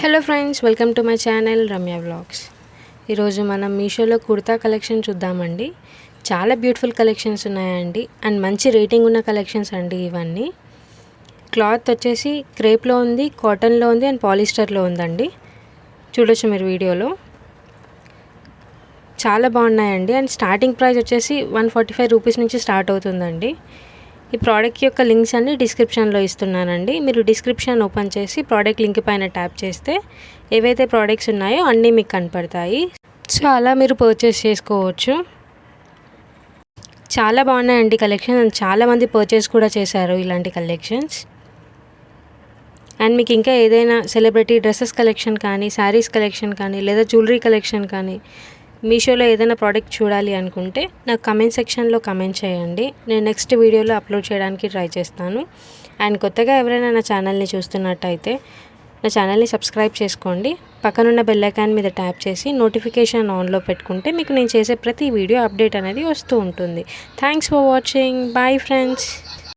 Hello friends, welcome to my channel Ramya vlogs. ఈరోజు మనం మీషోలో కుర్తా కలెక్షన్ చూద్దామండి. చాలా బ్యూటిఫుల్ కలెక్షన్స్ ఉన్నాయండి అండ్ మంచి రేటింగ్ ఉన్న కలెక్షన్స్ అండి ఇవన్నీ. క్లాత్ వచ్చేసి క్రేప్లో ఉంది, కాటన్లో ఉంది అండ్ పాలిస్టర్లో ఉందండి. చూడొచ్చు మీరు వీడియోలో. చాలా బాగున్నాయండి అండ్ స్టార్టింగ్ ప్రైస్ వచ్చేసి 145 రూపీస్ నుంచి స్టార్ట్ అవుతుందండి. ఈ ప్రోడక్ట్ యొక్క లింక్స్ అన్ని డిస్క్రిప్షన్లో ఇస్తున్నానండి. మీరు డిస్క్రిప్షన్ ఓపెన్ చేసి ప్రోడక్ట్ లింక్ పైన ట్యాప్ చేస్తే ఏవైతే ప్రోడక్ట్స్ ఉన్నాయో అన్నీ మీకు కనపడతాయి. సో అలా మీరు పర్చేస్ చేసుకోవచ్చు. చాలా బాగున్నాయండి కలెక్షన్ అండ్ చాలామంది పర్చేస్ కూడా చేశారు ఇలాంటి కలెక్షన్స్. అండ్ మీకు ఇంకా ఏదైనా సెలబ్రిటీ డ్రెస్సెస్ కలెక్షన్ కానీ, శారీస్ కలెక్షన్ కానీ, లేదా జ్యువెలరీ కలెక్షన్ కానీ, మీషోలో ఏదైనా ప్రోడక్ట్ చూడాలి అనుకుంటే నాకు కమెంట్ సెక్షన్లో కమెంట్ చేయండి. నేను నెక్స్ట్ వీడియోలో అప్లోడ్ చేయడానికి ట్రై చేస్తాను. అండ్ కొత్తగా ఎవరైనా నా ఛానల్ని చూస్తున్నట్టయితే నా ఛానల్ని సబ్స్క్రైబ్ చేసుకోండి. పక్కనున్న బెల్ ఐకాన్ మీద ట్యాప్ చేసి నోటిఫికేషన్ ఆన్లో పెట్టుకుంటే మీకు నేను చేసే ప్రతి వీడియో అప్డేట్ అనేది వస్తూ ఉంటుంది. Thanks for watching. Bye friends.